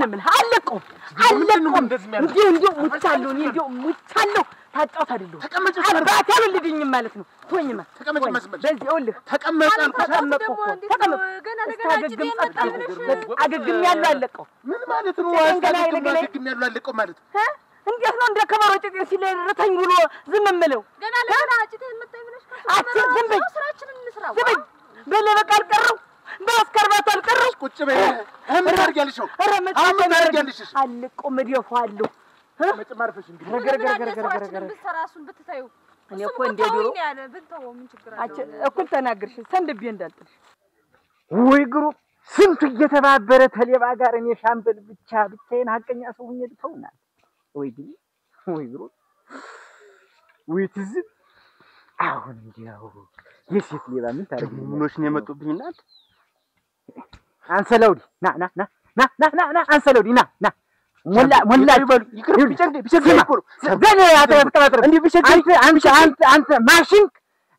ምን አለቀው እንዲው ሙቻለሁ ታጫውት አይደለም ተቀመጭ አባት ያልልድኝ ማለት ነው ቶኝማ ተቀመጭ መስመር በዚህ ይኸውልህ ተቀመጭ ተቀመጥ አገግም ያለው አለቀው ምን ማለት ነው አገግም ያለው አለቀው ማለት እንዴት ነው እንደ ከበሮ ጭጤ ሲለረተኝ ብሎ ዝም ምለው ገና ለገና ጭጤን መጣይ ብለሽ ዝም በይ ስራችንን እንስራው በለ በቃ አልቀረው በአስከርባት አልቀረው ቁጭ በይ ምን ታርጊያለሽ ምን ታርጊያለሽ አለቀው መድፋለሁ መጥማርፈሽ እንግዲህ ረገረገረገረገረ በሰራሱን ብትታዩ እኔ እኮ እንደ ዶሮ ያለ ብትተው ምን ችግር አለ እኩል ተናገርሽ ሰንድቤ እንዳልጥልሽ ወይ ግሩ ስንቱ እየተባበረ ተሌባ ጋር እኔ ሻምበል ብቻዬን ሀቀኛ ሰው ሆኜ ልተውናል ወይ ግሩ ወይ ትዝ አሁን እንዲያው የሴት ሌባ ምን ታረግ ምኖች ነው የመጡብኝ እናት አንሰለውዲ ና አንሰለውዲ ና ሞላ ይበሉ ይቅር ቢቸግር ይቆሩ ዘለ ያተፈጠረ እንዴ ቢቸግር አንተ ማሽን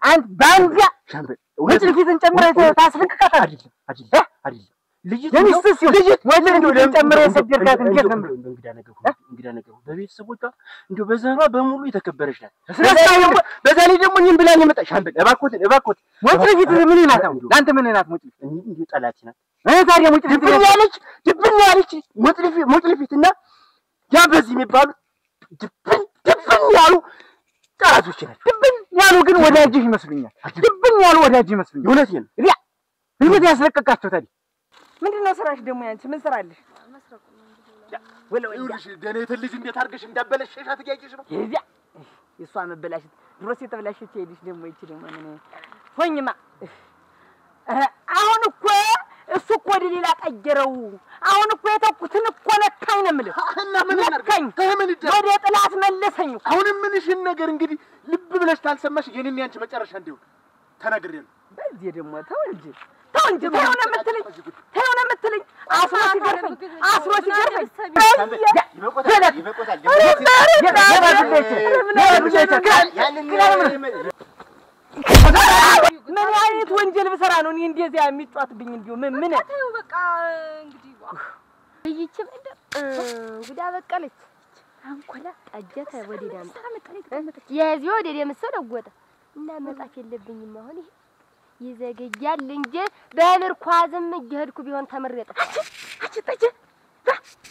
አንተ ባንጃ ሻምበል ወጭ ፊትን ጨምረህ ታስፈቅቃታ አይደለም ልጅት ወጭ ፊትን ጨምረህ ሰጀርካት እንዴት ነው እንግዳ ነገር በቤተሰቦቿ እንዴ በዘሯ በሙሉ የተከበረች ናት ስለዚህ በዛ ላይ ደግሞ እኔን ብላኝ መጣ ሻምበል እባክዎት ወጭ ፊት ምን ይናታ ላንተ ምን ይናት ሞጭ እንዴ ጠላቲ ናት ታዲያ ሞጭ ፊት ድብን ያለች ሞጭልፊትና ያ በዚህ የሚባሉ ድብን ያሉ ጠላቶች ናቸው ድብን ያሉ ግን ወዳጅህ ይመስሉኛል ድብን ያሉ ወዳጅህ ይመስሉኛል እውነቴን ያ እንዴት ያስለቀቃቸው ታዲያ ምንድነው ስራሽ ደግሞ ያንቺ ምን ስራልሽ መስረቁ ይኸውልሽ ደኔት ልጅ እንዴት አድርገሽ እንዳበለሽሽ አትያቂሽ ነው ይያ የሷ መበላሽት ድሮስ የተበላሽች ሄድሽ ደግሞ ይቺ ደግሞ ምን ሆኝማ አሁን እኮ እሱ እኮ ወደ ሌላ ቀየረው አሁን እኮ የተኩትን እኮ ነካኝ ነው የምልህ እና ምን እናርጋኝ ከምን ይደረግ ወደ ጥላት መለሰኝ አሁን ምንሽን ነገር እንግዲህ ልብ ብለሽ ታልሰማሽ የኔን ያንቺ መጨረሻ እንደው ተናግሬያለሁ በዚህ ደግሞ ተው እንጂ ተው ነው የምትለኝ አስሮ ሲገርፈኝ ይበቆታል ምን አይነት ወንጀል በሰራ ነው እኔ እንደዚያ የሚጫወትብኝ እንዲው ምን ታዩ በቃ እንግዲህ ይቺ እንደ ጉዳ በቀለች አንኮላ አጀተ ወዲዳ የዚህ ወዲዳ የምሰደወጣ እና መጣፍ የለብኝም አሁን ይሄ ይዘገያል እንጂ በምርኳዝም እየሄድኩ ቢሆን ተመረጠ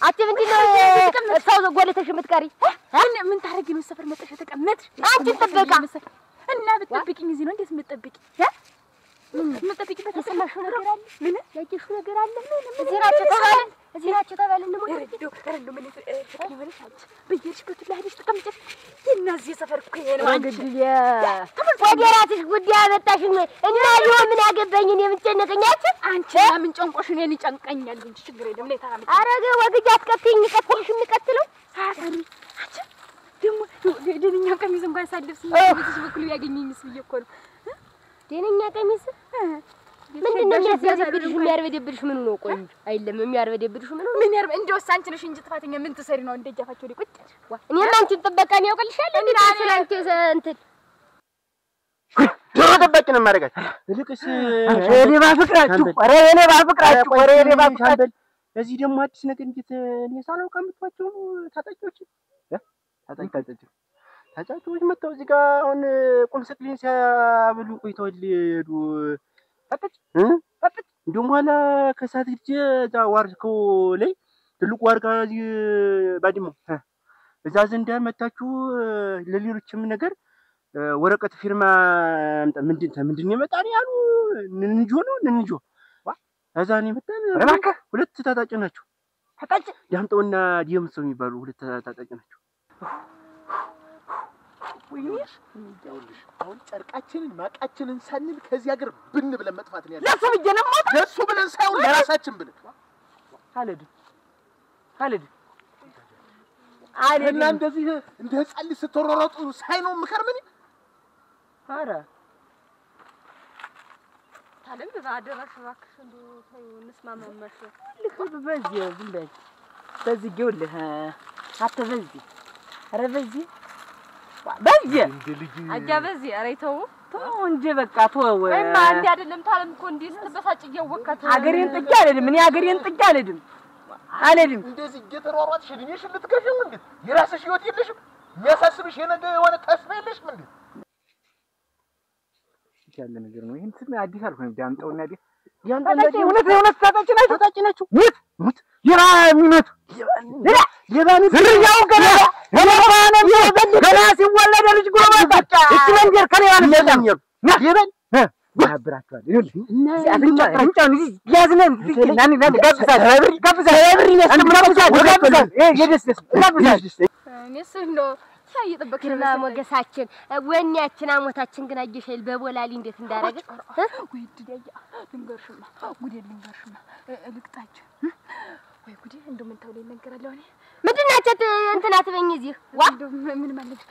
አቺ ምንድነው ሰው ጎለተሽ የምትቀሪ ምን ታረጊ ነው ሰፈር መጣሽ ተቀመጥ አንቺ ጥበቃ እና ብትጠብቂኝ እዚህ ነው እንዴት የምትጠብቂ የምትጠብቂበት የሰማሽው ነገር አለ ምን ያየሽው ነገር አለ ምን እዚህ ናቸው ተባለ ነው ረንዶ ምን ተቀበለሽ በየሽበት ላይ ሄደሽ ተቀምጪ እነዚህ ሰፈር እኮ ይሄ ነው አንቺ ወዲያራትሽ ጉዳይ አመጣሽኝ እና ይሁን ምን አገባኝ እኔ ምን ጨነቀኛች አንቺ ምን ጨንቆሽ እኔን ይጨንቀኛል እንጂ ችግር የለም ለታ አረገ ወግጃ አትቀጥኝ ቀጥልሽ የምቀጥለው አፈሪ አንቺ ደግሞ ደነኛ ቀሚስ እንኳን ሳልለብስ እዚህ በኩል ያገኘኝ መስልኝ እኮ ነው ደነኛ ቀሚስ ምንድነው የሚያርበደብድሽ ምን ነው ቆይ አይደለም የሚያርበደብድሽ ምን ያርበ እንደውስ አንቺ ነሽ እንጂ ጥፋተኛ ምን ትሰሪ ነው እንደጃፋቸው ላይ ቁጭ እኔማ አንቺን ጥበቃ ነው ያውቅልሻል እንዴ ስላንቺ እንትን ዶሮ ጠባቂ ነው ማረጋት ልቅስ የሌባ ፍቅራችሁ ኧረ የሌባ ፍቅራችሁ እዚህ ደግሞ አዲስ ነገር እንዴት እኔ ሳላውቅ አምጥቷቸው ታጣቂዎች ታጣቂዎች መጣው እዚህ ጋር አሁን ቁም ስቅሊን ሲያብሉ ቆይተዋል ሄዱ ታጣቂ እንደውም ኋላ ከሳት ሂጅ እዛ ዋርካው ላይ ትልቁ ዋርካ እዚህ ባድሞ እዛ ዘንዳ መጣችሁ ለሌሎችም ነገር ወረቀት ፊርማ ምንድን ይመጣል ያሉ ንንጆ አዛኔ መጣን እባክህ ሁለት ታጣቂ ናቸው ታጣቂ ዳምጠውና ዲየምሰው የሚባሉ ሁለት ታጣቂ ናቸው ወይስ እንደውልሽ አሁን ጨርቃችንን ማቃችንን ሳንል ከዚህ ሀገር ብን ብለን መጥፋት ነው ያለው ለሱ ብዬሽ ነው ለሱ ብለን ሳይሆን ለራሳችን ብለን አለድ እና እንደዚህ እንደ ህፃን ልጅ ስትሮሮጡ ሳይነው ምከርምን ኧረ ታለም በአደራሽ እባክሽ እንደው ተይው እንስማማማሽ ልክ በዚህ ዝም በዚህ ይኸውልህ አትበዚህ ኧረ በዚህ አጃ በዚህ ኧረ ተው እንጂ በቃ ተወው ወይማ እንዴ አይደለም ታለም እኮ እንዴ ስትበሳጭ እያወካት ሀገሬን ጥቄ አልሄድም እኔ ሀገሬን ጥቄ አልሄድም አልሄድም። እንደዚህ እየተሯሯጥሽ እድሜሽን ልትገፊው እንዴ? የራስሽ ህይወት የለሽም? የሚያሳስብሽ የነገ የሆነ ተስፋ የለሽም እንዴ? ያለ ነገር ነው። ይሄን ስም አዲስ አልሆነም። ዳምጠውና እውነት ታጣጭናችሁ ሙት ይራ የሚመቱ ሌባን ዝርያው ገና ሲወለድ ልጅ ጎበጣ እቺ መንገር ከሌባን ይለኛል ሌባን ያብራቸዋል አፍንጫውን ያዝነን ግርማ ሞገሳችን ወኔያችን አሞታችን ግን አየሽል በቦላሊ እንዴት እንዳረገ ወይ ድዳያ ልንገርሽማ ጉዴ ልንገርሽማ ልቅጣችሁ ወይ ጉዴ እንደው ምን ተውለኝ ነገራለሁ እኔ ምንድናቸው እንትና ትበኝ እዚህ ዋ ምን ማለት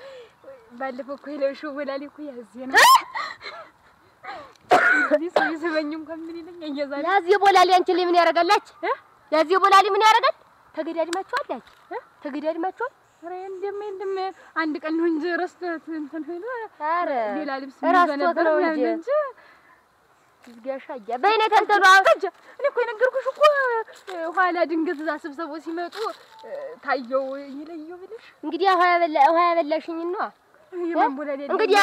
ባለፈው እኮ ለሹ ቦላሊ እኮ ያዚህ ነው ይሰበኝ እንኳን ምን ይለኝ እየዛለ ያዚህ ቦላሊ አንቺ ምን ያረጋላች ያዚህ ቦላሊ ምን ያረጋል ተገዳድማችኋላች ተገዳድማችኋል ኧረ እንደም አንድ ቀን ነው እንጂ ረስተት እንትን ሆነ ኧረ ሌላ ልብስ ረስተት ነው እንጂ ዝጋሻያ በእኔ ተንተሉ አውቀጀ እኔ እኮ የነገርኩሽ እኮ ኋላ ድንገት እዛ ስብሰባው ሲመጡ ታየው ይለየው ብለሽ እንግዲህ ውሃ ያበላሽኝ ነው እንግዲህ እንግዲህ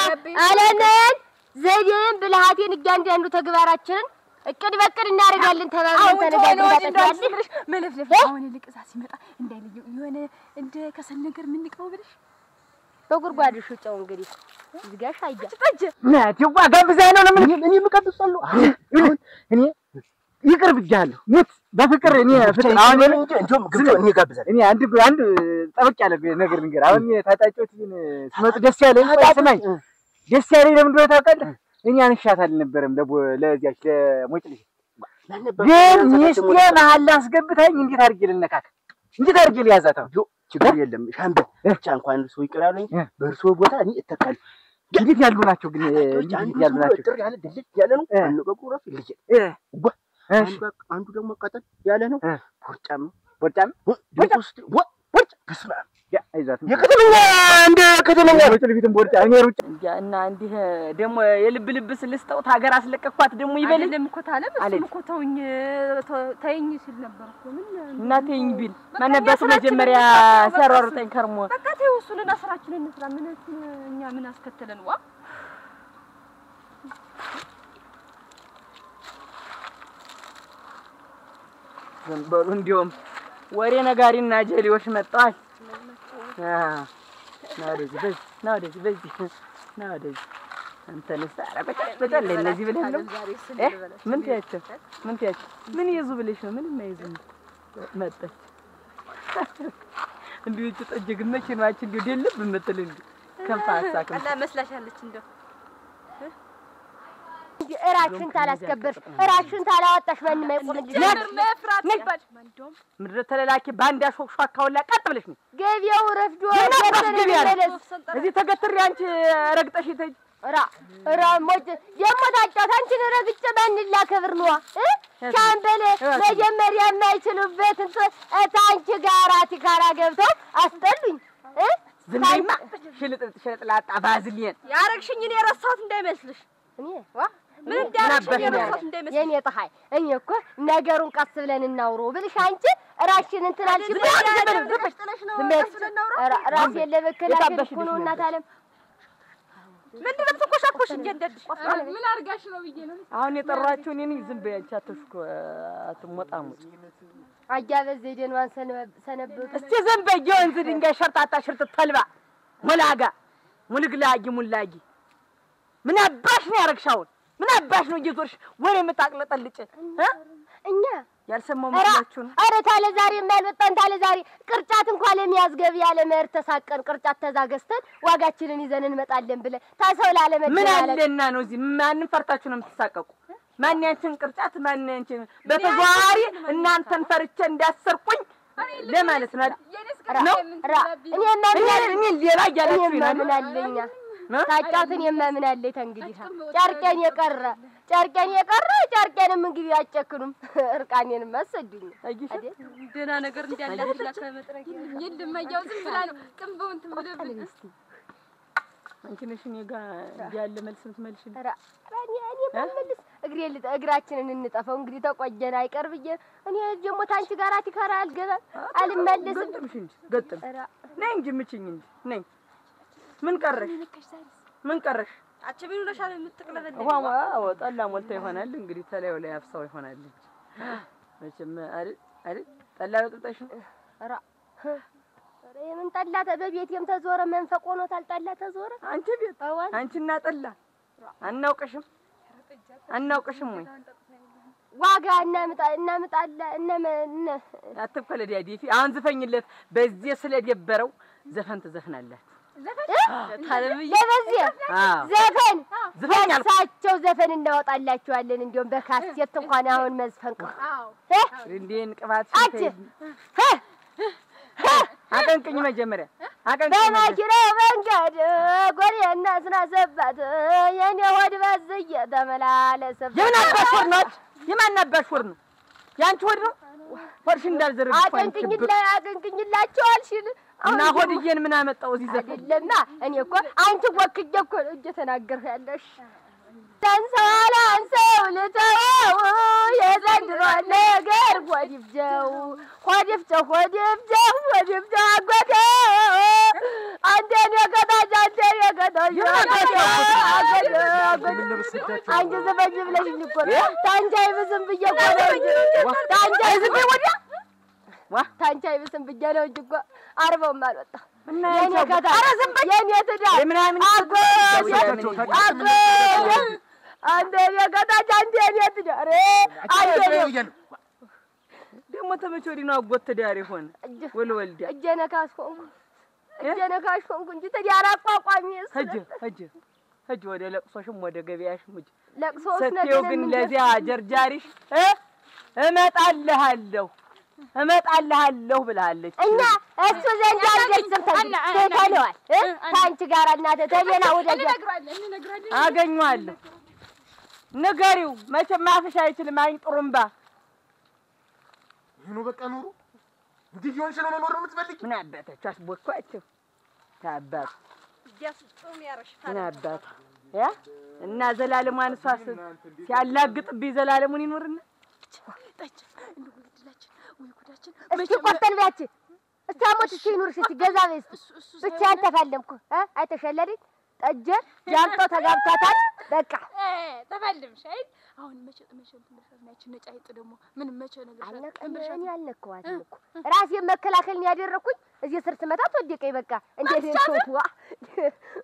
አለነን ዘዴን ብልሃቴን እያንዳንዱ ተግባራችንን እቅድ በቅድ እናደርጋለን ተባብለን ተነጋግረን መለፍለፍ አሁን ልቅሳ ሲመጣ እንዳይለየው የሆነ እንደ ከሰል ነገር ምን ንቀው ብለሽ በጉርጓዱ ሹጨው እንግዲህ ዝጋሽ አያ ጠጅ ናቲው ጋብዛይ ነው ለምን እኔ ምቀጥሰለው እኔ ይቅር ብቻለሁ ሙት በፍቅር እኔ ፍቅር አሁን እንደውም ግብቶ እኔ ጋብዛለሁ እኔ አንድ ጠበቅ ያለ ነገር ንገር አሁን ታጣጮት ሲመጡ ደስ ያለኝ ስማኝ ደስ ያለኝ ለምን እንደሆነ ታውቃለህ እኔ አንሻት አልነበረም ለዚያች ለሞጭልሽ ግን ሚስቴ መሀል አስገብታኝ እንዴት አድርጌ ልነካክ እንዴት አድርጌ ልያዛታው ችግር የለም ሻምበል ብቻ እንኳን ሰው ይቀራሉኝ በእርሶ ቦታ እኔ እተካለሁ እንዴት ያሉ ናቸው ግን እንዴት ያሉ ናቸው ጥር ያለ ድልት ያለ ነው አንገቁ ራሱ ልጅ አንዱ ደግሞ ቀጠል ያለ ነው ቦርጫም ቦርጫ በስመ አብ የከተመኛ እንደ ከተመኛ ነው ልፊትም ቦርጫ እኔ ሩጫ እና እንዲህ ደግሞ የልብ ልብስ ልስጠውት ሀገር አስለቀቅኳት ደግሞ ይበል አይደለም እኮ ታለም እሱም እኮ ተይኝ ሲል ነበር እኮ ምን እናቴኝ ቢል ማነበት መጀመሪያ ሲያሯሩጠኝ ከርሞ በቃ ተይው እሱንና ስራችንን እንስራ ምን እኛ ምን አስከተለን ዋ ዘንበሉ እንዲያውም ወሬ ነጋሪና ጀሌዎች መጣዋል ናውደዚህ አንተንስ አረቀጨ ለነዚህ ብለህ ነው ምን ትያቸው ምን ይዙ ብለሽ ነው ምን የማይዙ መጣች እንዴ ተጠጀ ግመች ማች እንዴ ደልብ ምትል እንዴ ከፋሳከ አላ መስላሻለች እንደው እራሽን ታላስከበርሽ እራሽን ታላወጣሽ ማንም አይቆምልሽ መፍራት ይባል ማንዶም ምድረ ተለላኪ ባንዳ ሾክሾካውላ ቀጥ ብለሽ ነው ገቢያው ረፍዶ እዚህ ተገትሪ አንቺ ረግጠሽ ይተይ ራ ሞት የሞታጫት አንቺን ረግጬ ማንላ ከብር ነው ሻምበል መጀመሪያ የማይችሉበት ታንቺ ጋራ ቲካራ ገብተው አስጠሉኝ ዝምይማ ሽልጥላጣ ባዝሊን ያረግሽኝ እኔ ረሳሁት እንዳይመስልሽ እኔ ዋ ምን እንዳረግሽኝ ረሳሁት እንዳይመስልሽ የኔ ፀሐይ እኔ እኮ ነገሩን ቀስ ብለን እናውረው ብልሽ አንቺ ራሽን እንትን አልሽ ራስ የለበከላ እኮ ነው እናት አለም ምንድነው ተቆሻቆሽ እንደደድሽ ምን አርጋሽ ነው ብዬ ነው አሁን የጠራችሁ እኔ ነኝ ዝም በያንቺ አትሽኮ አትሞጣሙጥ አያበዝ ዘዴንዋን ሰነብቱ እስቲ ዝም በይ ወንዝ ድንጋይ ሸርጣጣ ሽርጥ ተልባ ሙላጋ ሙላጊ ምን አባሽ ነው ያረግሻውን ምን አባሽ ነው እየዞርሽ ወሬ የምታቅለጠልጭ እኛ ያልሰማው ምክንያቱን አረ ታለ ዛሬ የማልወጣን ታለ ዛሬ ቅርጫት እንኳን ለሚያዝገብ ያለ መር ተሳቀን ቅርጫት ተዛገስተን ዋጋችንን ይዘን እንመጣለን ብለ ታሰው ለዓለም ምን አለና ነው እዚህ ማንን ፈርታችሁ ነው የምትሳቀቁ ማን ያንቺን ቅርጫት ማን ያንቺን በተጓሪ እናንተን ፈርቼ እንዳሰርቁኝ ለማለት ነው እኔ ሌላ ያላችሁ ነው ምን አለኛ ታጫውትን የማምን አለኝ ተንግዲህ ጨርቄን የቀረ ጨርቄንም እንግዲህ አጨክኑም እርቃኔንም አሰዱኝ ደና ነገር እንዲያላችሁ ከመጥረግ ይልማያው ዝም ብላ ነው ቅንበውን ትምለብኝ አንቺ ነሽ እኔ ጋር ያለ መልስ የምትመልሽልኝ? ኧረ እኔ መልስ እግራችንን እንጠፈው እንግዲህ ተቆየን አይቀር ብዬ እኔ ደግሞ ታንቺ ጋር አትካራ አልገባም አልመለስም። ገጥምሽ እንጂ ገጥም ነይ እንጂ ምችኝ እንጂ ነይ። ምን ቀረሽ? አችብሉ ለሻለ የምትቀለበለ ዋው ጠላ ሞልታ ይሆናል እንግዲህ ተላዩ ላይ አፍሳው ይሆናል እንጂ መቼም አይደል ጠላ ለጥጠሽ ነው። ኧረ የምን ጠላ በቤቴም ተዞረ መንፈቅ ሆኖታል። ጠላ ተዞረ አንቺ ቤት አንቺና ጠላ አናውቅሽም ወይ ዋጋ እናምጣላ አትፈለድ ያዲፊ አሁን ዝፈኝለት በዚህ ስለደበረው ዘፈን ትዘፍናለህ። ዘፈን ዝፈኛልሳቸው ዘፈን እናወጣላችኋለን እንዲያውም በካሴት እንኳን አሁን መዝፈን እንዴን ቅባት አቀንቅኝ መጀመሪያ በመኪናው መንገድ ጎሬና ስናሰባት የኔ ሆድ በዝየ ተመላለሰበት። የማን አባሽ ወር ነው? ያንቺ ወድ ነው? ወርሽ እንዳልዘረግ አቀንቅኝላቸው አልሽል እና ሆድዬን ምን አመጣው እዚህ ዘፈን? አይደለና እኔ እኮ አንቺ ወክጄ እኮ እየተናገርሽ ያለሽ አንሰው ልተው የዘንድሮ ነገር ሆዲፍጀው አጎቴ አንተን የገዳጅ አንቺ ዘበኝ ብለሽኝ እኮ ታንቺ አይብስም ብዬ እኮ ነው እንጂ ታንቺ አይብስም ብዬ ነው እንጂ እኮ አርበውም አልወጣም። የኔ ገዳ የኔ ትዳር አንተ የገዳጅ አንተ የኔ ትዳር አንተ ደግሞ ተመቼ ወዲህ ነው አጎት ትዳር ይሆን ወልወልዳ እጀነካሽ ሆንኩ እንጂ ትዳር አቋቋሚ ሂጂ ወደ ለቅሶሽም ወደ ገበያሽም ሂጂ። ለቅሶስ ስትይው ግን ለዚያ ጀርጃሪሽ እመጣልሃለሁ ብላለች። እኛ እሱ ዘንድ አልደርስም ተለዋል ታንቺ ጋር እናተ ተሌላ ወደ እንነግራለን አገኘዋለሁ። ንገሪው መቼም ማፍሽ አይችልም። አይን ጥሩምባ ይሄ ነው በቃ ኑሩ። እንዲህ ይሆንሽ ነው መኖር የምትፈልጊ? ምን አባታችሁ አስቦኳችሁ ታባቱ ያስጡም ያረሽ ምን አባቱ ያ እና ዘላለሙን እሷስ ሲያላግጥብኝ ዘላለሙን ይኖርና ጠጭ እንዱ ጉድላችን ወይ ጉዳችን እስኪ ቆጠን ቢያች እስቲ አሞት እስኪ ይኑርሽ እስቲ ገዛ በስቲ ብቻ ተፋለምኩ አይተሸለዲ ጠጀ ጃንጦ ተጋብታታል በቃ ተፋልምሽ አይት አሁን መቼ ትመሻናችን ነጫይጥ ደግሞ ምን መቼ ነገር አለቀኝ ያልነካዋትም እኮ ራሴን መከላከል ነው ያደረኩኝ። እዚህ ስር ስመታት ወደቀኝ በቃ እንዴት ነው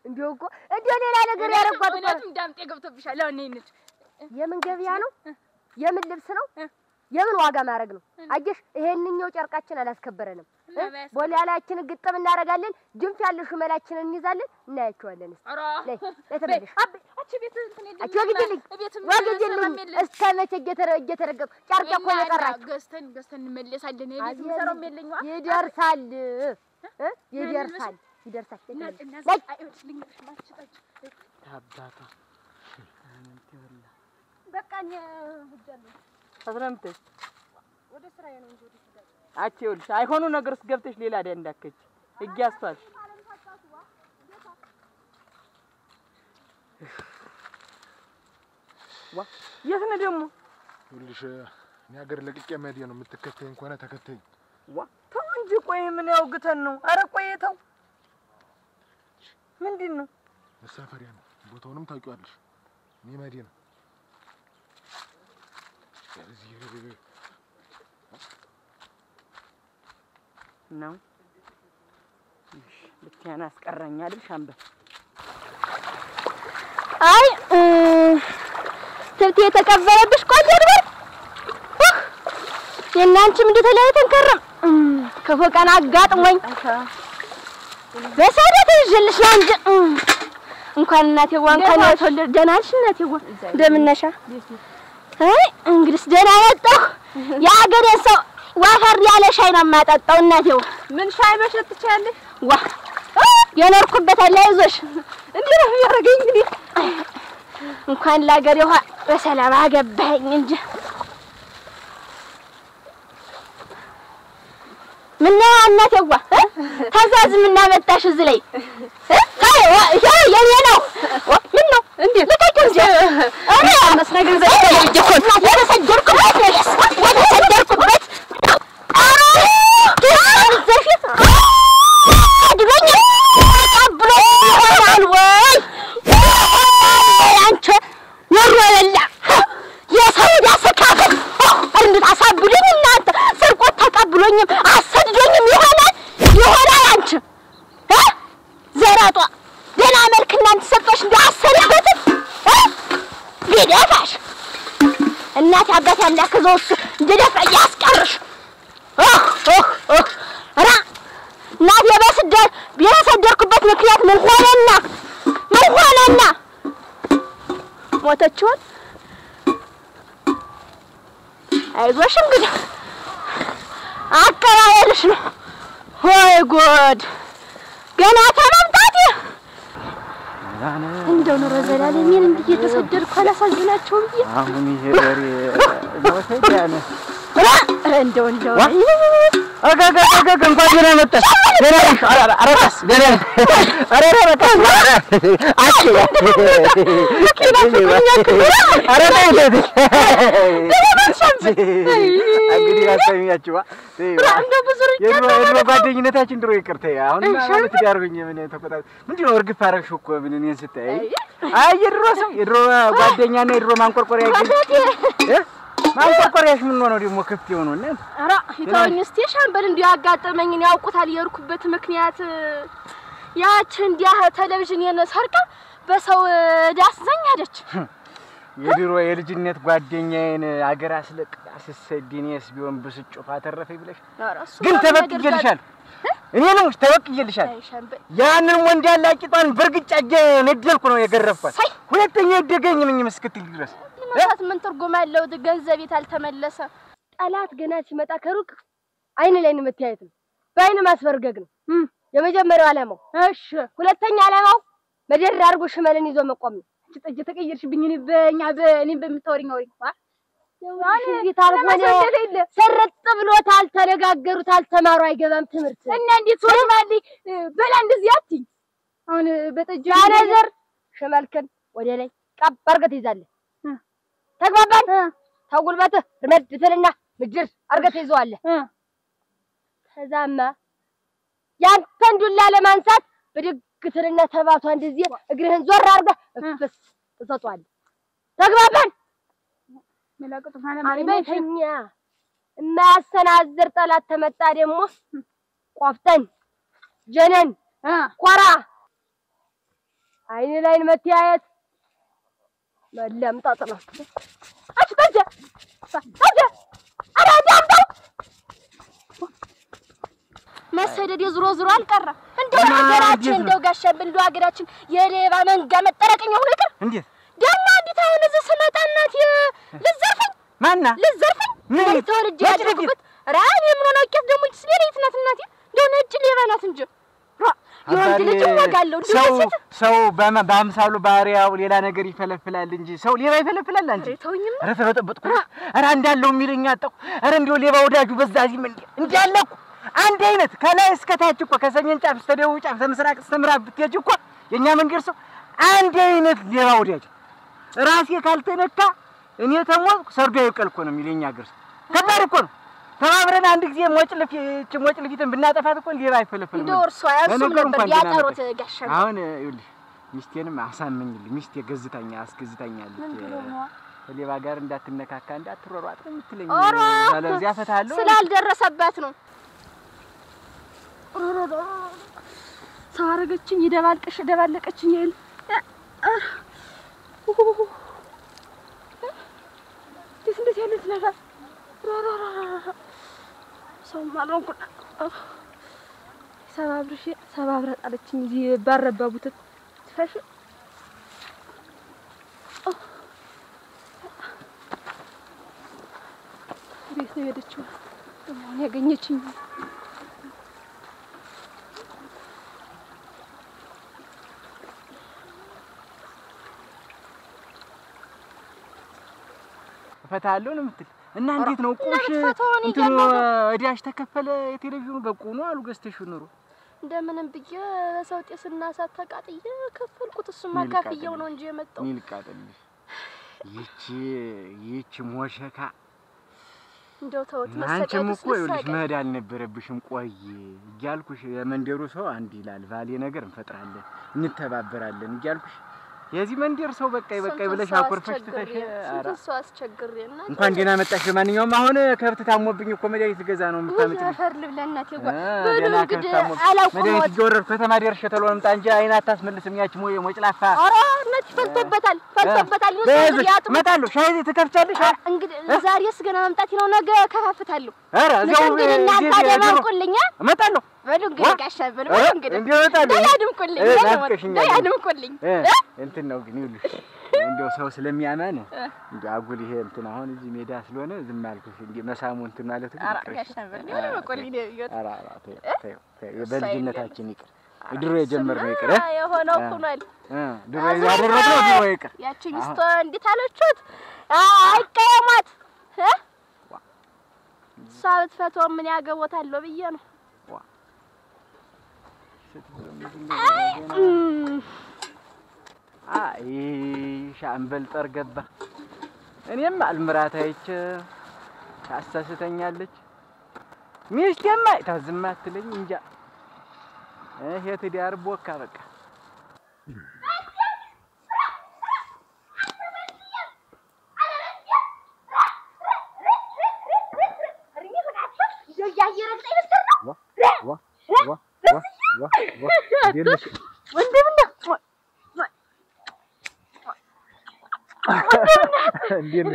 እንዴው እኮ እንዴው ሌላ ነገር ያረጋት እኮ ዳምጤ ገብቶብሻል። አሁን ነይነች የምን ገበያ ነው? የምን ልብስ ነው? የምን ዋጋ ማረግ ነው? አየሽ ይሄንኛው ጨርቃችን አላስከበረንም። ቦላላችን ግጥም እናረጋለን። ጅንፍ ያለው ሽመላችንን እንይዛለን እናያቸዋለን። ለይ ለተበለሽ አቺ ቤት እንትን ወግጅልኝ እስከመቼ እየተረገጡ ጨርቅ እኮ የቀራች ገዝተን እንመለሳለን። የቤት ምሰራው የለኝዋ ይደርሳል። ታባታ በቃ እኔ ሄጃለሁ። አስረምተ ወደ ስራዬ ነው እንጂ ወደ ስራዬ አትይውልሽ አይሆኑ ነገርስ ገብተሽ ሌላ ደ እንዳከች እያስቷል ዋ የት ነው ደግሞ? ይኸውልሽ እኔ ሀገር ለቅቄ መሄድ ነው። የምትከተይኝ ከሆነ ተከተይኝ። ዋ ተው እንጂ ቆይ ምን ያውግተን ነው? ኧረ ቆይ ተው። ምንድን ነው? መሳፈሪያ ነው። ቦታውንም ታውቂዋለሽ። እኔ መሄድ ነው። ነው ብቻዬን አስቀረኛል ሻምበል። አይ ትልቴ የተቀበረብሽ ቆንጆ ነው። የእናንቺም እንደተለያየተን ከረም ከፎቀና አጋጥሞኝ በሰደት ይዤልሽ ነው እንጂ እንኳን እናቴ እንኳን የተወለደ ደህና ነሽ እናቴ? እንደምን ነሽ? አይ እንግዲህ ደህና መጣሁ። የአገሬ ሰው ዋፈር ያለ ሻይ ነው የማጠጣው እናቴው። ምን ሻይ መሸጥ ትችያለሽ? ዋ የኖርኩበት አለ አይዞሽ። እንዴ ነው ያረገኝ እንግዲህ እንኳን ለአገሬ ውሃ በሰላም አገባኝ እንጂ ምን እናቴዋ ተዛዝ ምን አመጣሽ እዚህ ላይ የኔ ነው ምን ነው እንዴ ለቀቅ እንጂ አረ መስነገር ዘልከው የተሰደርኩበት የተሰደርኩበት ዘፊት አድሮኝ ተቀብሎ ይሆናል ወይ አንቺ ወሮላ የሰው ዳሰካከል እንዴት አሳብሉኝ እናንተ ስርቆት ተቀብሎኝም አሰድዶኝም ይሆናል አንቺ ዘራጧ ደና መልክ እናንተ ሰጠሽ እንዳሰረበት ቢደፋሽ እናት አባት ያላከዘው እሱ እንደደፋ ያስቀርሽ ራ እናት የበስደር ቢያሰደርኩበት ምክንያት ምን ሆነና ሞተችውን አይዞሽ እንግዲህ አቀራረልሽ ነው ወይ ጉድ ገና ተመምጣት እንደው ነው ዘላለሜን እንዴ የተሰደርኩ አላሳዝናቸውም ብዬ አሁን ይሄ ወሬ ነው ሰይዳነ እንደው አጋጋ እንኳን ደህና መጣሽ ደህና ነሽ አረቀስ ደህና አረቀስ አቺ እንግዲህ ያሰሚያችዋ የድሮ ጓደኝነታችን ድሮ ይቅርታ አሁን ማለት ያርጉኝ ምን ተቆጣ ምንድነው እርግፍ አረግሽው እኮ ምን እኔን ስታይ አይ የድሮ ጓደኛና የድሮ ማንቆርቆሪያ ማንቆርቆሪያሽ ምን ነው ደግሞ ክፍት የሆነውና አራ ይታውኝ እስቲ ሻምበል እንዲያው ያጋጠመኝን ያውቁታል የርኩበት ምክንያት ያች እንዲያ ቴሌቪዥን የነሰርካ በሰው ዳስዘኝ አደች የድሮ የልጅነት ጓደኛዬን አገር አስሰድኔስ ቢሆን ብስጭፋ ተረፈኝ ብለሽ ግን ተበቅየልሻል እኔ ነው ተበቅየልሻል ያንን ወንድ ያላቂጣን በርግጫ ነደልኩ ነው የገረፍኳት ሁለተኛ ይደገኝም መስክትል ድረስ ለማት ምን ትርጉም አለው ገንዘቤት አልተመለሰ ጠላት ገና ሲመጣ ከሩቅ አይን ላይ ነው መታየት ነው በአይን ማስበርገግ ነው የመጀመሪያው ዓላማው እሺ ሁለተኛ ዓላማው መደር አርጎ ሽመልን ይዞ መቆም ነው ጥጅ ተቀየርሽብኝ እኔ በምታወሪኝ ወሬ ያኔ ታርጎነ ሰረጥ ብሎታል ተነጋገሩታል ተማሩ አይገባም ትምርት እና እንዴት ወርማሊ በላ እንደዚህ አትይ አሁን በጥጅ ያነዘር ሽመልከን ወደ ላይ ቀብ አርገት ይዛለ ተግባባን ታጉልበተ ረመድ ትልና ምድር አርገት ይዘዋለ ተዛማ ያንተን ዱላ ለማንሳት በድግትልና ተባቷ እንደዚህ እግርህን ዞር አርገህ እፍስ ተሰጧል ተግባባን መላቀጡ ማለት አይበተኛ እናሰናዝር ጠላት ተመጣ ደግሞ ቆፍጠን ጀነን ቆራ አይን ላይን መተያየት መለምጣጥ ነው አትቀጀ አረ ዳምጣው መሰደድ የዝሮ አልቀረ እንደው ሀገራችን እንደው ጋሻብል እንደው ሀገራችን የሌባ መንጋ መጠረቀኛ ሆነ ይቀር እንዴት ደና እንዴት አሁን እዚህ ስመጣናት ልዘርፈኝ ማና ልዘርፈኝ ምን ተወልጅ ያደረኩት ራኔ ምን ሆነ አቀፍ ደግሞ ስለሌት ናት እናቴ እንደው ነጭ ሌባ ናት እንጂ የወንድ ልጅ ወጋለው እንደዚህ ሰው በአምሳሉ ባሪያው ሌላ ነገር ይፈለፍላል እንጂ ሰው ሌባ ይፈለፍላል አንቺ ኧረ ተበጠበጥኩ ኧረ እንዳለው የሚለኝ አጣሁ ኧረ እንደው ሌባ ወዳጁ በዛዚህ ምን እንዲያለኩ አንድ አይነት ከላይ እስከ ታች እኮ ከሰሜን ጫፍ እስከ ደቡብ ጫፍ ከምስራቅ እስከ ምዕራብ ብትሄጂ እኮ የኛ መንገድ ሰው አንድ አይነት ሌባ ወዳጅ ራሴ ካልተነካ እኔ ተሞልኩ ሰርዶ ይቀልኩ ነው የሚለኝ ሀገር ሰው ከባድ እኮ ነው ተባብረን አንድ ጊዜ ሞጭልፊትን ብናጠፋት እኮ ሌባ አይፈለፍልም እንደው እርሷ ያሱም ነበር ያጠሩት ጋሻው አሁን ይኸውልህ ሚስቴንም አሳመኝልኝ ሚስቴ አስገዝታኛለች ከሌባ ጋር እንዳትነካካ እንዳትሮሯጥ የምትለኝ ስለዚህ አፈታለሁ ስላልደረሰባት ነው ሰው አረገችኝ ደባለቀችኝ ይል እንዴት ያለች ነገር ሰው ማለንኩ ሰባብረ ጣለችኝ እዚህ ባረባቡት ትፈሽ ቤት ነው የሄደችው ደግሞ ያገኘችኝ ፈታለው ነው የምትል እና እንዴት ነው ቁሽ እንትኑ እዳሽ ተከፈለ የቴሌቪዥኑ በቁ ነው አሉ ገዝተሽ ኑሮ እንደምንም ብዬ በሰው ጤስና እሳት ተቃጥዬ ከፈልኩት። እሱማ ካፍየው ነው እንጂ የመጣው ይልቃጥልሽ። ይቺ ሞሸካ እንደው ተውት መሰቀት አንቺም እኮ ይኸውልሽ መሄድ አልነበረብሽም። ቆይ እያልኩሽ የመንደሩ ሰው አንድ ይላል ቫሌ ነገር እንፈጥራለን እንተባበራለን እያልኩሽ የዚህ መንደር ሰው በቃይ ብለሽ አኮርፈሽ ትተሽ ኧረ እሱ አስቸግሬና እንኳን ደህና መጣሽ። ለማንኛውም አሁን ከብት ታሞብኝ እኮ መድኃኒት ገዛ ነው የምታመጪልኝ። አፈር ልብለናት ይጓ በሉ እንግዲህ አላውቅም። መድኃኒት እየወረድኩ ከተማ ደርሼ ተሎ ልምጣ እንጂ አይን አታስመልስም። ያቺ ሞጭላፋ ኧረ ነጭ ፈልቶበታል። እመጣለሁ። ሻይ ትከፍቻለሽ? እንግዲህ ዛሬስ ገና መምጣት ነው። ነገ ከፋፍታለሁ። ኧረ እዚያው እናንተ ደማቁልኝ። እመጣለሁ። በሉ እንግዲህ ጋሻበል በሉ እንግዲህ እንዲወጣልኝ ያድምቁልኝ እንትን ነው ግን ይኸውልሽ እንደው ሰው ስለሚያማን እንደው አጉል ይሄ እንትን አሁን እዚህ ሜዳ ስለሆነ ዝም አልኩሽ። እንደ መሳሙ እንትን ማለት ነው። ኧረ ጋሻበል ያድምቁልኝ ነው ይወጣ። ኧረ በልጅነታችን ይቅር፣ ድሮ የጀመርነው ይቅር። የሆነው ሆኗል። ድሮ ያደረግነው ድሮ ይቅር። ያቺ ሚስቶ እንዴት አለችሁት? አይቀየማት እሷ ብትፈታው ምን ያገቦታል ብዬ ነው። አይ ሻምበል ጠር ገባ። እኔም አልምራት አይቼ ታሳስተኛለች። ሚስቴማ ታዝም አትለኝ እንጃ። ይሄ ትዳር ቦካ በቃ እንዴት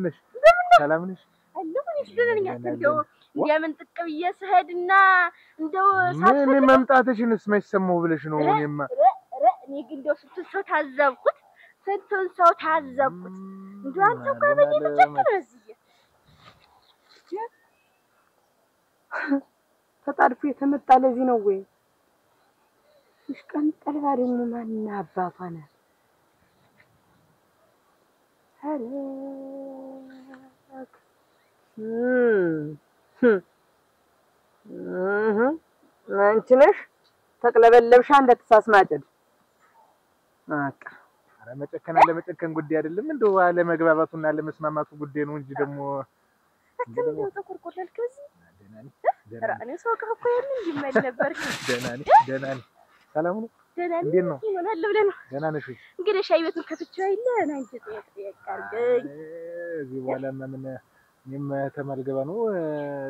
ነሽ? ሰላም ነሽ? የምን ጥቅ ብዬ ስሄድና እንደው ምን መምጣትሽንስ መች ሰማሁ ብለሽ ነው? እኔማ እኔ ግን እንደው ስንቱን ሰው ታዘብኩት። እንደው አንተ እኮ በእኔ ልትጨክር እዚህ ተጣድፎ የተመጣ ለዚህ ነው ወይ? ቀልባ ደግሞ ማንና አባቷ ናት? ኧረ አንቺ ነሽ ተቅለበለብሻ እንደተሳስማጭድ በቃ። ኧረ መጨከን አለመጨከን ጉዳይ አይደለም። እንደው አለመግባባቱና አለመስማማቱ ጉዳይ ነው እንጂ ደግሞ እንደው ተቆርቆለል ከዚህ እኔ ሰው እኮ የምን እንዲመል ነበር። ደህና ነኝ። ሰላም ነው? እንዴት ነው? ይሆናል ብለህ ነው? ደህና ነሽ? እንግዲህ ሻይ ቤቱን ከፍቼው አይደል አንቺ ተያቃርገኝ። እዚህ በኋላ ምን እኔም ተመልገባ ነው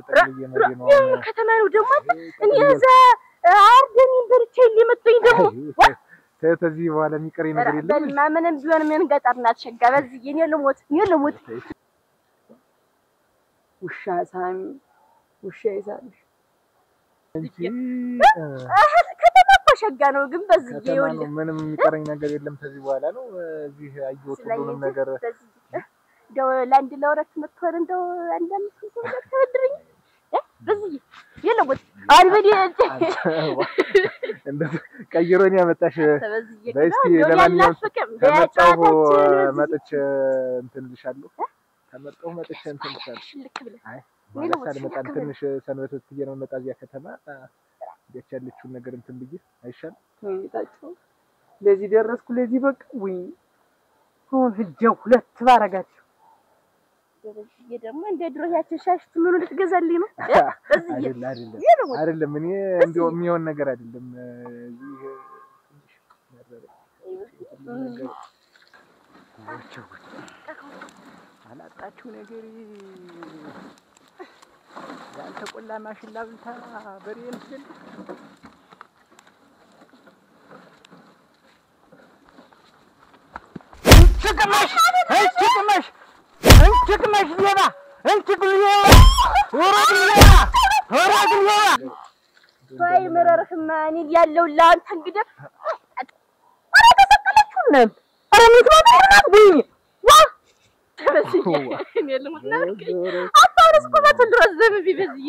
ጠቅልዬ መሪ ነው ከተማ ነው ደግሞ እኔ እዛ አርደኝ በርቼ ሊመጡኝ ደግሞ ተዚህ በኋላ የሚቀረኝ ነገር የለም። በልና ምንም ቢሆን ምን ገጠር ናት ሸጋ በዚህ እኔ ልሞት ውሻ ሳሚ ውሻ ይሳልሽ እንጂ ከተማ እኮ ሸጋ ነው። ግን በዚህ ይኸውልህ ምንም የሚቀረኝ ነገር የለም። ከዚህ በኋላ ነው እዚህ አየሁት ሁሉንም ነገር። እንደው ለአንድ ለወረት መጥተን እንደው አንዳምስ ነገር ተበድረኝ በዚህ የለውት አልበዲ እንደ ቀይሮኝ ያመጣሽ በስቲ ለማንኛውም ተመጣሁ መጥቼ እንትን ልሻለሁ። ተመጣሁ መጥቼ እንትን ልሻለሁ። ልክ ብለህ አይ ማለት አልመጣም። ትንሽ ሰንበት ብዬ ነው መጣ እዚያ ከተማ ደች ያለችውን ነገር እንትን ብዬ አይሻል ወይታቸው ለዚህ ደረስኩ። ለዚህ በቃ ወይ አሁን ህጀው ሁለት ባረጋችሁ በዚህ ደግሞ እንደ ድሮ ያችን ሻሽ ምን ልትገዛልኝ ነው? አይደለም እኔ እንደው የሚሆን ነገር አይደለም። እዚህ ነገር አላጣችሁ ነገር ያልተቆላ ማሽላ ብልታ በሬን ስል ችግመሽ ሌባ ወይ መረርህማ እኔ ያለው ላንተ እንግዲህ አረ ተሰቀለችው ነው። አረ ምትባባናት ብኝ ዋ ተበስኝ እኔ ለምትናርክ አታውርስ ቆማት ድረስ ዘምቢ በዚህ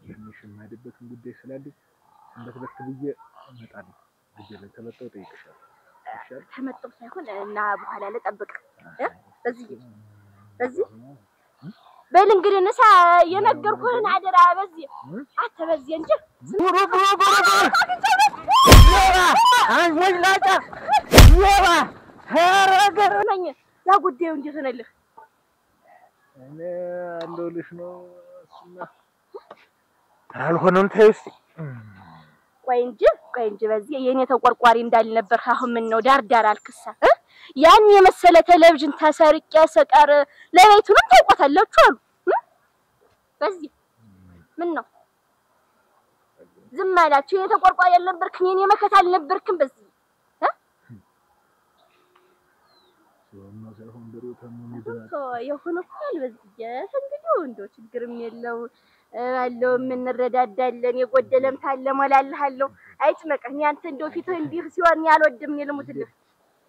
ትንሽ የማይደበትን ጉዳይ ስላለኝ እንደተበክ ብዬ እመጣለሁ። ብዬ ተመጣው ጠይቅሻለሁ። ተመጣው ሳይሆን እና በኋላ ለጠብቅ በዚህ በል እንግዲህ ንሳ የነገርኩህን አደራ በዚህ አትበዚህ እንጂ ቡሩ ሞላጫ የባ ሀረገር ነኝ ያ ጉዳዩ እንዴት ሆነልህ? እኔ አለሁልሽ ነው እሱማ አልሆነም። ተይው እስኪ ቆይ እንጂ በዚህ የኔ ተቆርቋሪ እንዳልነበር አሁን ምን ነው ዳር አልክሳ ያን የመሰለ ቴሌቪዥን ተሰርቄ ሰቀር ለቤቱንም ታውቆታላችሁ አሉ። በዚህ ምን ነው ዝም አላችሁ? የኔ ተቆርቋሪ አልነበርክም፣ የኔ መከታ አልነበርክም። በዚህ የሆነ እኮ በዚህ እንግዲህ እንደው ችግርም የለው አለው የምንረዳዳለን። የጎደለም ታለ ሞላልሃለሁ። አይጭመቀህ አንተ እንደው ፊትህ እንዲህ ሲሆን ያልወድም እኔ ልሙትልህ።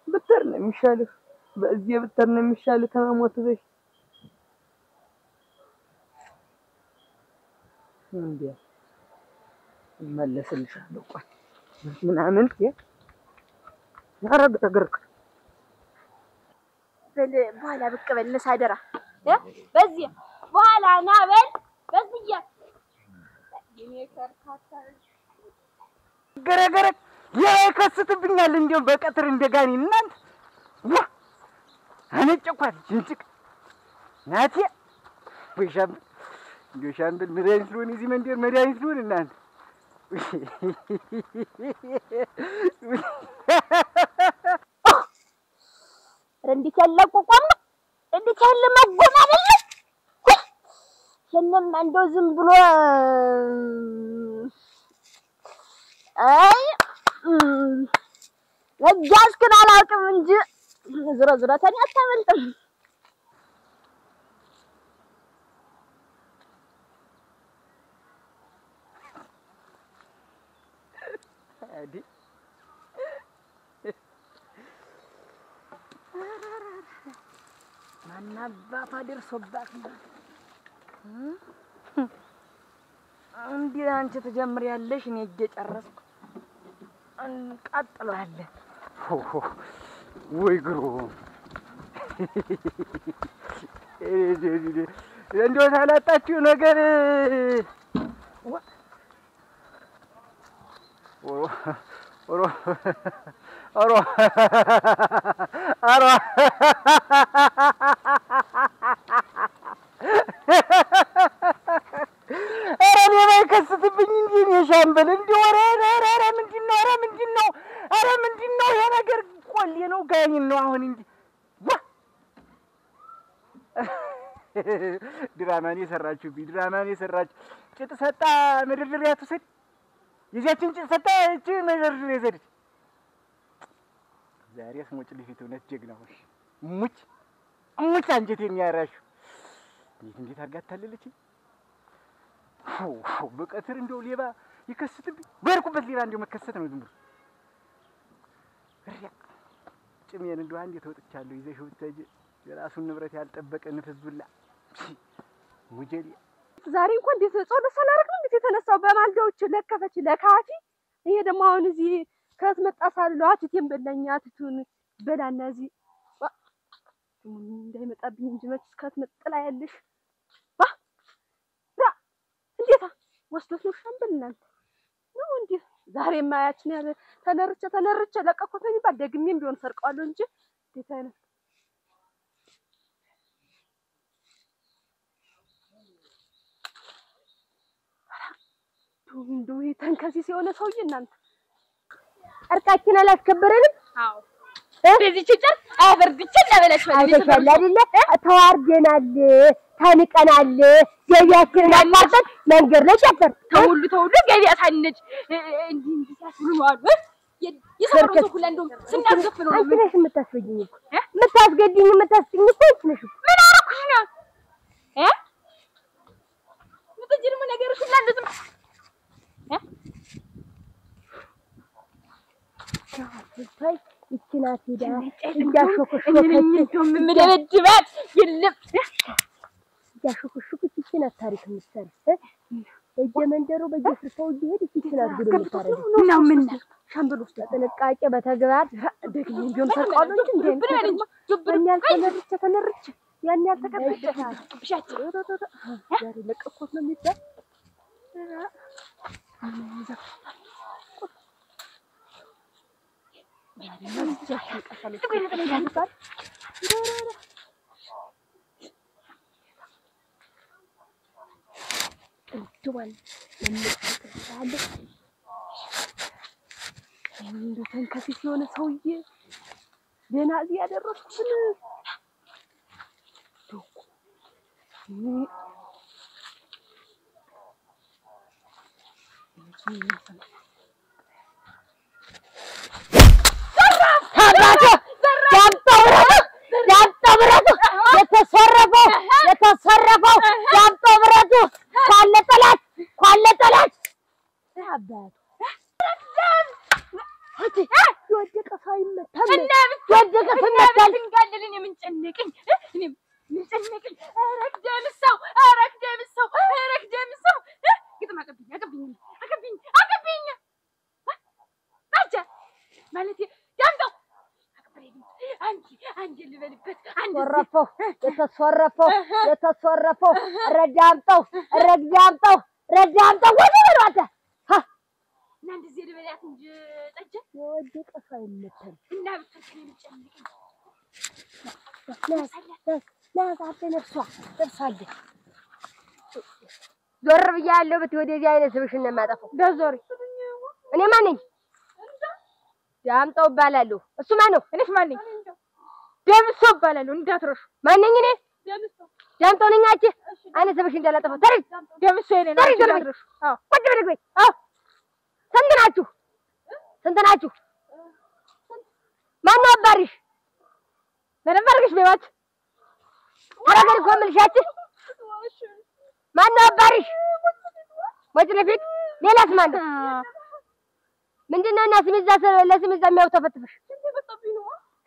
ብትር ነው የሚሻልህ፣ በዚህ ብትር ነው የሚሻልህ ከመሞት በፊት እንዴ እመለስልሻለሁ። ቆይ ምናምን ያረጋግርክ በኋላ ብቅ በል ለሳደራ በዚህ በኋላ ና በል በዚህ የኔ ከርካታ ገረገረ ያከስትብኛል። እንደው በቀትር እንደጋኒ እናንተ አነጨኳት ጅንጭቅ ናቲ ወይሻም ሻምብል መድኃኒት ልሆን እዚህ መንደር መድኃኒት ልሆን እናንተ እንዴት ያለ ቆቋም ነው! እንዴት ያለ መጎማ አይደለም! የለም እንደው ዝም ብሎ አይ ወጃስከን አላውቅም እንጂ ዝራ ታኒ አታመልጥም። አዲ ማናባቷ ደርሶባት ነው እንዴ? አንቺ ትጀምሪያለሽ፣ እኔ እየጨረስኩ እንቀጥላለን። ወይ ግሩ እንደው ታላጣችሁ ነገር እኔ ላይ ከስትብኝ እንጂ እኔ ሻምበል እንዲህ ኧረ ምንድን ነው ይሄ ነገር? ቆሌ ነው ጋኝን ነው አሁን እንጂ ድራማን የሰራችሁብኝ ጭጥ ሰጣ መደርደሪያ ትውሰድ። የዚያችን ጭጥ ሰጣ እቺ መደርደሪያ ዘድች ዛሬስ ሞጭ ልፊት እውነት ጀግናዎች ሙች አንጀቴን ያራሹ እንዴት አድርጋ ታለለችኝ። በቀትር እንደው ሌባ ይከስትብኝ በርኩበት ሌባ እንደው መከሰት ነው ዝም ብሎ ጭሜን እንደው አንዴ ተወጥቻለሁ። ይዘሽው ተጂ የራሱን ንብረት ያልጠበቀ ንፍዝብላ ሙጀሊ ዛሬ እንኳን እንዴት ጾም ሰላርክ ነው እንዴት የተነሳው? በማልዳዎች ለከፈች ለካፊ። ይሄ ደግሞ አሁን እዚህ ከትመጣ ሳልሏት ተንበለኛ ትቱን በላና እዚህ እንዳይመጣብኝ እንጂ መች ከትመጣ ያለሽ እንዴታ ወስዶት ነው ሻምበል እናንተ ነው እንዴ? ዛሬ ማያችን ያለ ተነርቸ ለቀቆት ነው ይባል ደግሜም ቢሆን ሰርቀዋለሁ እንጂ እንዴት አይነት እንደው ተንከሲስ የሆነ ሰውዬ እናንተ እርቃችን አላስከበረንም። አዎ በዚህ ጭጭር አበርድቼ ለበለሽ አይተሻል አይደለ? ተዋርደናል፣ ታንቀናል። ገቢያችንን አማጠን መንገድ ላይ ሸፈር ተውሉ ገቢያ ታንጭ እንዲህ ሲያስሉ ነው አሉ የሰሩት ሁሉ እንደው ስናገፍ ነው አንቺ ነሽ የምታስፈጅኝ እኮ የምታስገድኝ የምታስጭኝ እኮ አንቺ ነሽ። ምን አደረኩሽ ነው ምትጅልሙ ነገርሽ ሁሉ እንደዚህ ታይ ይችናት ሄዳ እንዳሾኩሽ ምደበድባት የለም እንዳሾኩሽ ይችናት ታሪክ ምሳሌ በየመንደሩ በየስርፋው ይሄድ ይችላል ጉድ ምታረግ ነው ምን ሻምበል ውስጥ ጥንቃቄ በተግባር ደግሞም ቢሆን ሰርቀዋለሁ እንጂ እንዴ ዱብኛል ተነርቼ ያን ያልተቀበልሻል ብሻቸው ዛሬ ለቀቆት ነው የሚባል እንትዋል ለምትቀርታለ እንደ ተንከሲስ የሆነ ሰውዬ ደህና እዚህ ያደረስኩትን የተሰረፈው ያንተ ብረቱ ካለ ጠላት አባቱ የወደቀ ሰው አይመታም ወደቀ ተመታል እንጋለልን የምንጨነቅኝ እኔም ምንጨነቅኝ አረክ ደምሰው ግጥም አቀብኝ አጃ ማለት ያንተው አንቺ ልበልበት የተሰረፈው ረዳምጠው ወደ በሏታ እና እንደዚህ ልበላት እንጂ ጠጀ የወደቀ ሰው አይመታም እና ብትከኝ ምንጨነቅኝ ለዛት ነፍሷል ዞር ብያለሁ ወደዚህ አይነት ስብሽን ነው የማጠፋው ደዞሪ እኔ ማን ነኝ ዳምጠው እባላለሁ እሱ ማን ነው እኔስ ማን ነኝ ደምሰው እባላለሁ እንዳትረሹ ማን ነኝ እኔ ዳምጠው ነኝ አንቺ አይነት ስብሽን እንዳላጠፋው ተረጅ ደምሰው እኔ ነው እንዳትረሹ አዎ ቁጭ ብለህ ግቢ አዎ ስንት ናችሁ ማን ነው አባሪሽ ለነበርሽ በባት አረገር ኮምልሻች ማን ነው አባሪሽ ወጭ ለፊት ሌላስ ማን ነው ምንድነው እና ለስሚዛ የሚያውተፈትፍሽ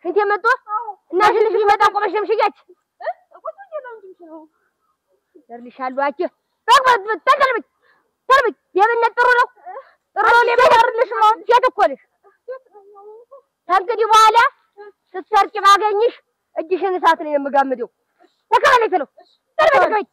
እንት የመጣ እና ሽልሽ ይመጣ ቆመሽ ለምሽያች ደርልሻሉ አቺ ተቀልብኝ የበለጠ ጥሩ ነው ለማርልሽ ነው ሸትኮልሽ ታንገዲ በኋላ ስትሰርቂ ባገኝሽ እጅሽን እሳት ነው የምጋምደው ተከራለች ነው ተርበይ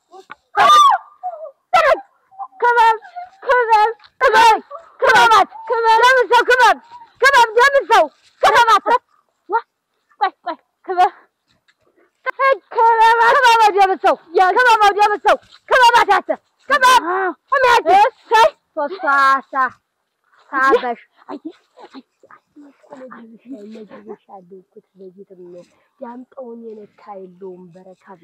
ያምጣውን የነካ የለውም በረካብ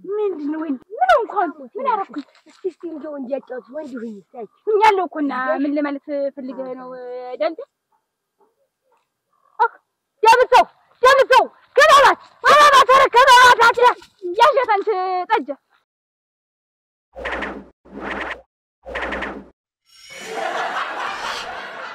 ምንድነው ምን እንኳን ምን አረኩኝ እስቲ እንደው እንዲያጫውት ወንድሁኝ ሳይ ሁኛለሁ እኮና ምን ለማለት ፈልገህ ነው ዳንተ ደምሰው ከባባት ያሸት አንተ ጠጀ